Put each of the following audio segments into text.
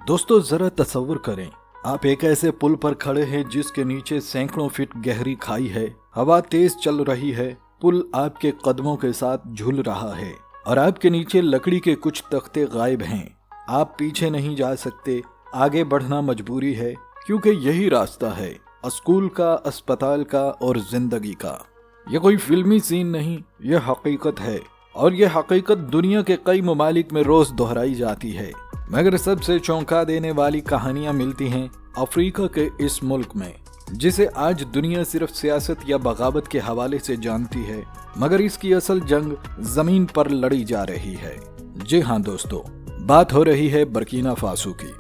दोस्तों जरा तसव्वुर करें, आप एक ऐसे पुल पर खड़े हैं जिसके नीचे सैकड़ों फीट गहरी खाई है। हवा तेज चल रही है, पुल आपके कदमों के साथ झूल रहा है और आपके नीचे लकड़ी के कुछ तख्ते गायब हैं। आप पीछे नहीं जा सकते, आगे बढ़ना मजबूरी है, क्योंकि यही रास्ता है स्कूल का, अस्पताल का और जिंदगी का। यह कोई फिल्मी सीन नहीं, यह हकीकत है और यह हकीकत दुनिया के कई ममालिक में रोज दोहराई जाती है। मगर सबसे चौंका देने वाली कहानियां मिलती हैं अफ्रीका के इस मुल्क में, जिसे आज दुनिया सिर्फ सियासत या बगावत के हवाले से जानती है, मगर इसकी असल जंग जमीन पर लड़ी जा रही है। जी हाँ दोस्तों, बात हो रही है बर्किना फासो की।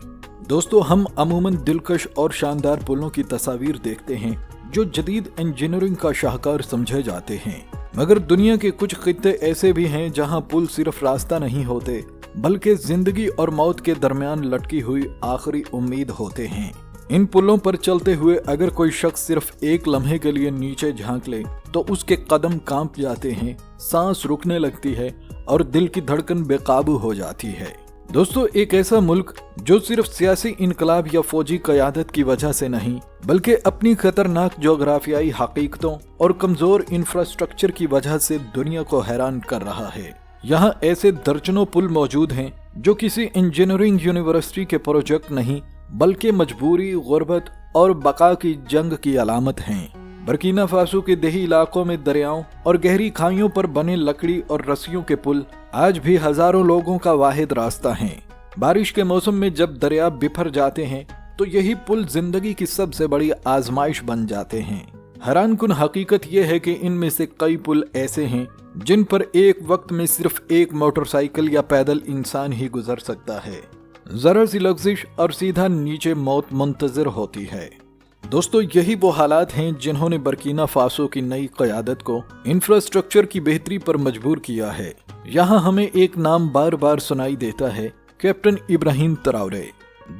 दोस्तों, हम अमूमन दिलकश और शानदार पुलों की तस्वीर देखते हैं जो जदीद इंजीनियरिंग का शाहकार समझे जाते हैं, मगर दुनिया के कुछ खित्ते ऐसे भी हैं जहां पुल सिर्फ रास्ता नहीं होते, बल्कि जिंदगी और मौत के दरमियान लटकी हुई आखिरी उम्मीद होते हैं। इन पुलों पर चलते हुए अगर कोई शख्स सिर्फ एक लम्हे के लिए नीचे झांक ले तो उसके कदम कांप जाते हैं, सांस रुकने लगती है और दिल की धड़कन बेकाबू हो जाती है। दोस्तों, एक ऐसा मुल्क जो सिर्फ सियासी इनकलाब या फौजी क़यादत की वजह से नहीं, बल्कि अपनी खतरनाक जोग्राफियाई हकीकतों और कमजोर इंफ्रास्ट्रक्चर की वजह से दुनिया को हैरान कर रहा है। यहाँ ऐसे दर्जनों पुल मौजूद हैं जो किसी इंजीनियरिंग यूनिवर्सिटी के प्रोजेक्ट नहीं, बल्कि मजबूरी, गुर्बत और बका की जंग की अलामत हैं। बर्किना फासो के देही इलाकों में दरियाओं और गहरी खाइयों पर बने लकड़ी और रस्सियों के पुल आज भी हजारों लोगों का वाहिद रास्ता हैं। बारिश के मौसम में जब दरिया बिफर जाते हैं तो यही पुल जिंदगी की सबसे बड़ी आजमाइश बन जाते हैं। हैरानकुन हकीकत यह है कि इनमें से कई पुल ऐसे हैं जिन पर एक वक्त में सिर्फ एक मोटरसाइकिल या पैदल इंसान ही गुजर सकता है। जरा सी लग्जिश और सीधा नीचे मौत मुंतजर होती है। दोस्तों, यही वो हालात हैं जिन्होंने बर्किना फासो की नई क़यादत को इंफ्रास्ट्रक्चर की बेहतरी पर मजबूर किया है। यहाँ हमें एक नाम बार बार सुनाई देता है, कैप्टन इब्राहिम ट्राओरे।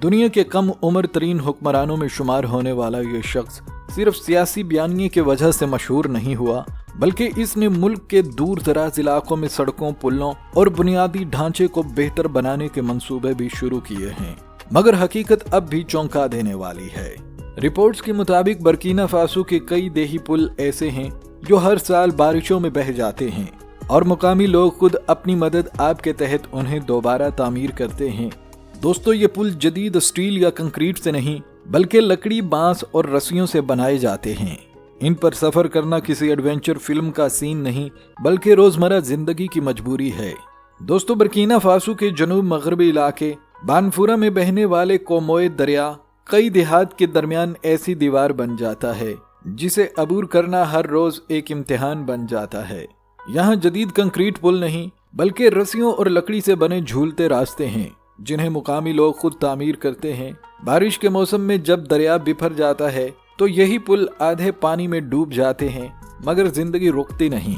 दुनिया के कम उम्र तरीन हुक्मरानों में शुमार होने वाला ये शख्स सिर्फ सियासी बयानिए के वजह से मशहूर नहीं हुआ, बल्कि इसने मुल्क के दूर दराज इलाकों में सड़कों, पुलों और बुनियादी ढांचे को बेहतर बनाने के मंसूबे भी शुरू किए हैं। मगर हकीकत अब भी चौंका देने वाली है। रिपोर्ट्स के मुताबिक बर्किना फासो के कई देही पुल ऐसे हैं जो हर साल बारिशों में बह जाते हैं और मुकामी लोग खुद अपनी मदद आप के तहत उन्हें दोबारा तामीर करते हैं। दोस्तों, ये पुल जदीद स्टील या कंक्रीट से नहीं, बल्कि लकड़ी, बांस और रस्सियों से बनाए जाते हैं। इन पर सफर करना किसी एडवेंचर फिल्म का सीन नहीं, बल्कि रोजमर्रा जिंदगी की मजबूरी है। दोस्तों, बर्किना फासो के जनूब मगरबी इलाके बानफुरा में बहने वाले कोमोए दरिया कई देहात के दरमियान ऐसी दीवार बन जाता है जिसे अबूर करना हर रोज एक इम्तिहान बन जाता है। यहाँ जदीद कंक्रीट पुल नहीं, बल्कि रस्सियों और लकड़ी से बने झूलते रास्ते हैं जिन्हें मुकामी लोग खुद तामीर करते हैं। बारिश के मौसम में जब दरिया बिफर जाता है तो यही पुल आधे पानी में डूब जाते हैं, मगर जिंदगी रुकती नहीं।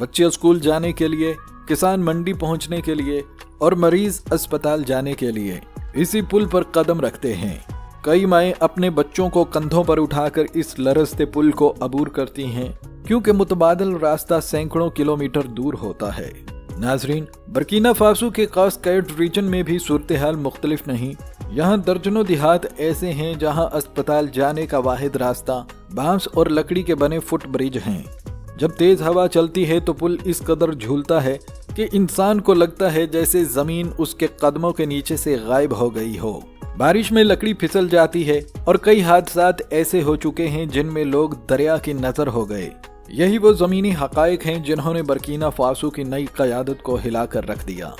बच्चे स्कूल जाने के लिए, किसान मंडी पहुंचने के लिए और मरीज अस्पताल जाने के लिए इसी पुल पर कदम रखते हैं। कई माएँ अपने बच्चों को कंधों पर उठाकर इस लरसते पुल को अबूर करती हैं, क्योंकि मुतबादल रास्ता सैकड़ों किलोमीटर दूर होता है। नाजरीन, बर्किना फासो के कास्केड रीजन में भी सूरत हाल मुख्तलिफ नहीं। यहाँ दर्जनों देहात ऐसे हैं जहाँ अस्पताल जाने का वाहिद रास्ता बांस और लकड़ी के बने फुट ब्रिज हैं। जब तेज हवा चलती है तो पुल इस कदर झूलता है कि इंसान को लगता है जैसे जमीन उसके कदमों के नीचे से गायब हो गई हो। बारिश में लकड़ी फिसल जाती है और कई हादसात ऐसे हो चुके हैं जिनमें लोग दरिया की नजर हो गए। यही वो जमीनी हकायक हैं जिन्होंने बर्किना फासो की नई क़यादत को हिला कर रख दिया।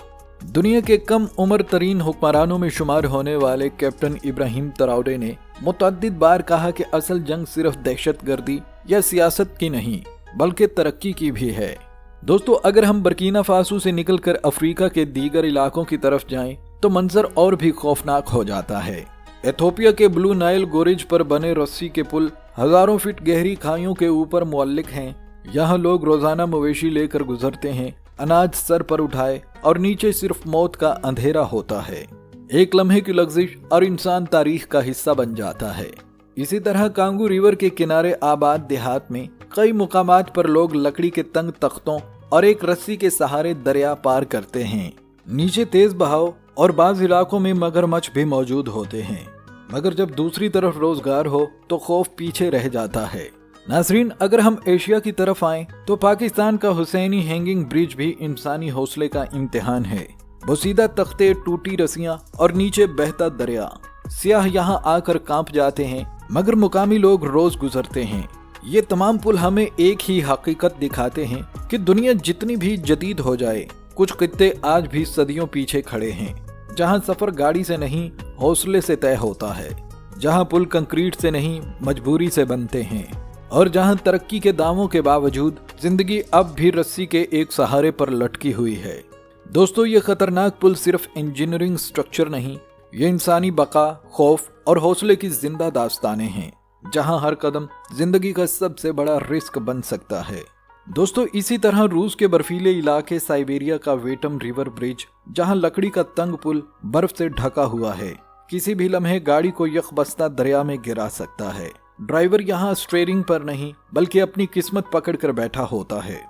दुनिया के कम उम्र तरीन हुक्मरानों में शुमार होने वाले कैप्टन इब्राहिम ट्राओरे ने मुतअद्दिद बार कहा कि असल जंग सिर्फ दहशतगर्दी या सियासत की नहीं, बल्कि तरक्की की भी है। दोस्तों, अगर हम बर्किना फासो से निकलकर अफ्रीका के दीगर इलाकों की तरफ जाएं तो मंजर और भी खौफनाक हो जाता है। एथोपिया के ब्लू नाइल गोरिज पर बने रस्सी के पुल हजारों फीट गहरी खाइयों के ऊपर मुअल्लिक हैं। यहाँ लोग रोजाना मवेशी लेकर गुजरते हैं, अनाज सर पर उठाए, और नीचे सिर्फ मौत का अंधेरा होता है। एक लम्हे की लग्जिश और इंसान तारीख का हिस्सा बन जाता है। इसी तरह कांगू रिवर के किनारे आबाद देहात में कई मुकामात पर लोग लकड़ी के तंग तख्तों और एक रस्सी के सहारे दरिया पार करते हैं। नीचे तेज बहाव और बाज़ इलाकों में मगरमच्छ भी मौजूद होते हैं, मगर जब दूसरी तरफ रोजगार हो तो खौफ पीछे रह जाता है। नाज़रीन, अगर हम एशिया की तरफ आएं तो पाकिस्तान का हुसैनी हैंगिंग ब्रिज भी इंसानी हौसले का इम्तिहान है। बोसीदा तख्ते, टूटी रस्सियां और नीचे बहता दरिया, सियाह यहाँ आकर कांप जाते हैं, मगर मुकामी लोग रोज गुजरते हैं। ये तमाम पुल हमें एक ही हकीकत दिखाते हैं कि दुनिया जितनी भी जदीद हो जाए, कुछ खित्ते आज भी सदियों पीछे खड़े हैं, जहाँ सफर गाड़ी से नहीं हौसले से तय होता है, जहाँ पुल कंक्रीट से नहीं मजबूरी से बनते हैं, और जहाँ तरक्की के दावों के बावजूद जिंदगी अब भी रस्सी के एक सहारे पर लटकी हुई है। दोस्तों, ये खतरनाक पुल सिर्फ इंजीनियरिंग स्ट्रक्चर नहीं, ये इंसानी बका, खौफ और हौसले की जिंदा दास्तानें हैं, जहां हर कदम जिंदगी का सबसे बड़ा रिस्क बन सकता है। दोस्तों, इसी तरह रूस के बर्फीले इलाके साइबेरिया का वेटम रिवर ब्रिज, जहां लकड़ी का तंग पुल बर्फ से ढका हुआ है, किसी भी लम्हे गाड़ी को यकबस्ता दरिया में गिरा सकता है। ड्राइवर यहाँ स्टीयरिंग पर नहीं बल्कि अपनी किस्मत पकड़ कर बैठा होता है।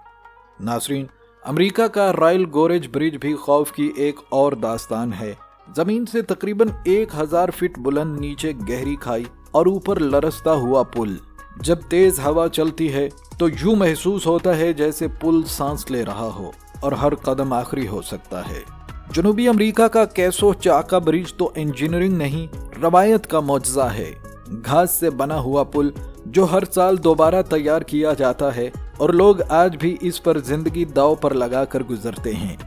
नाज़रीन, अमेरिका का रॉयल गोरेज ब्रिज भी खौफ की एक और दास्तान है। जमीन से तकरीबन 1000 फीट बुलंद, नीचे गहरी खाई और ऊपर लरसता हुआ पुल। जब तेज हवा चलती है तो यूं महसूस होता है जैसे पुल सांस ले रहा हो और हर कदम आखिरी हो सकता है। जनूबी अमेरिका का कैसो चाका ब्रिज तो इंजीनियरिंग नहीं, रवायत का मौजज़ा है। घास से बना हुआ पुल जो हर साल दोबारा तैयार किया जाता है और लोग आज भी इस पर जिंदगी दांव पर लगा कर गुजरते हैं।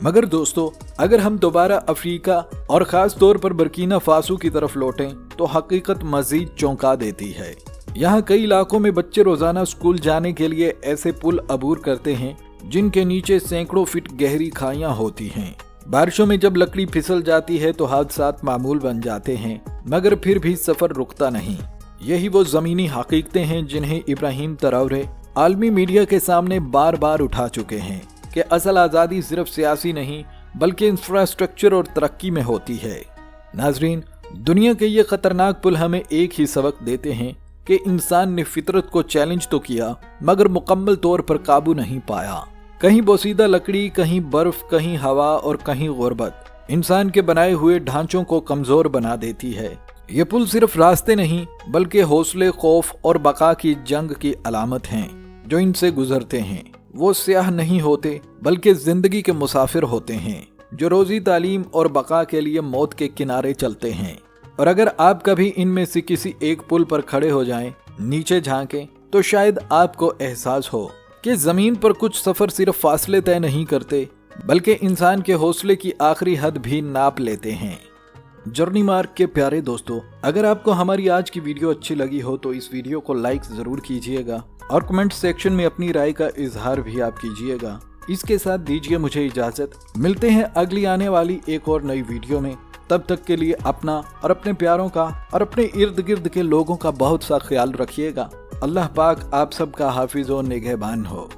मगर दोस्तों, अगर हम दोबारा अफ्रीका और खास तौर पर बर्किना फासो की तरफ लौटें तो हकीकत मजीद चौंका देती है। यहाँ कई इलाकों में बच्चे रोजाना स्कूल जाने के लिए ऐसे पुल अबूर करते हैं जिनके नीचे सैकड़ों फीट गहरी खाइयां होती हैं। बारिशों में जब लकड़ी फिसल जाती है तो हादसात मामूल बन जाते हैं, मगर फिर भी सफर रुकता नहीं। यही वो जमीनी हकीकतें हैं जिन्हें इब्राहिम तरावरे आलमी मीडिया के सामने बार बार उठा चुके हैं कि असल आज़ादी सिर्फ सियासी नहीं बल्कि इंफ्रास्ट्रक्चर और तरक्की में होती है। नाजरीन, दुनिया के ये खतरनाक पुल हमें एक ही सबक देते हैं कि इंसान ने फितरत को चैलेंज तो किया मगर मुकम्मल तौर पर काबू नहीं पाया। कहीं बोसीदा लकड़ी, कहीं बर्फ, कहीं हवा और कहीं गुर्बत इंसान के बनाए हुए ढांचों को कमजोर बना देती है। ये पुल सिर्फ रास्ते नहीं बल्कि हौसले, खौफ और बका की जंग की अलामत हैं। जो इनसे गुजरते हैं वो सियाह नहीं होते बल्कि जिंदगी के मुसाफिर होते हैं, जो रोजी, तालीम और बका के लिए मौत के किनारे चलते हैं। और अगर आप कभी इनमें से किसी एक पुल पर खड़े हो जाएं, नीचे झांकें, तो शायद आपको एहसास हो कि जमीन पर कुछ सफर सिर्फ फासले तय नहीं करते बल्कि इंसान के हौसले की आखिरी हद भी नाप लेते हैं। जर्नी मार्ग के प्यारे दोस्तों, अगर आपको हमारी आज की वीडियो अच्छी लगी हो तो इस वीडियो को लाइक जरूर कीजिएगा और कमेंट सेक्शन में अपनी राय का इजहार भी आप कीजिएगा। इसके साथ दीजिए मुझे इजाजत। मिलते हैं अगली आने वाली एक और नई वीडियो में। तब तक के लिए अपना और अपने प्यारों का और अपने इर्द गिर्द के लोगों का बहुत सा ख्याल रखिएगा। अल्लाह पाक आप सबका हाफिज और निगहबान हो।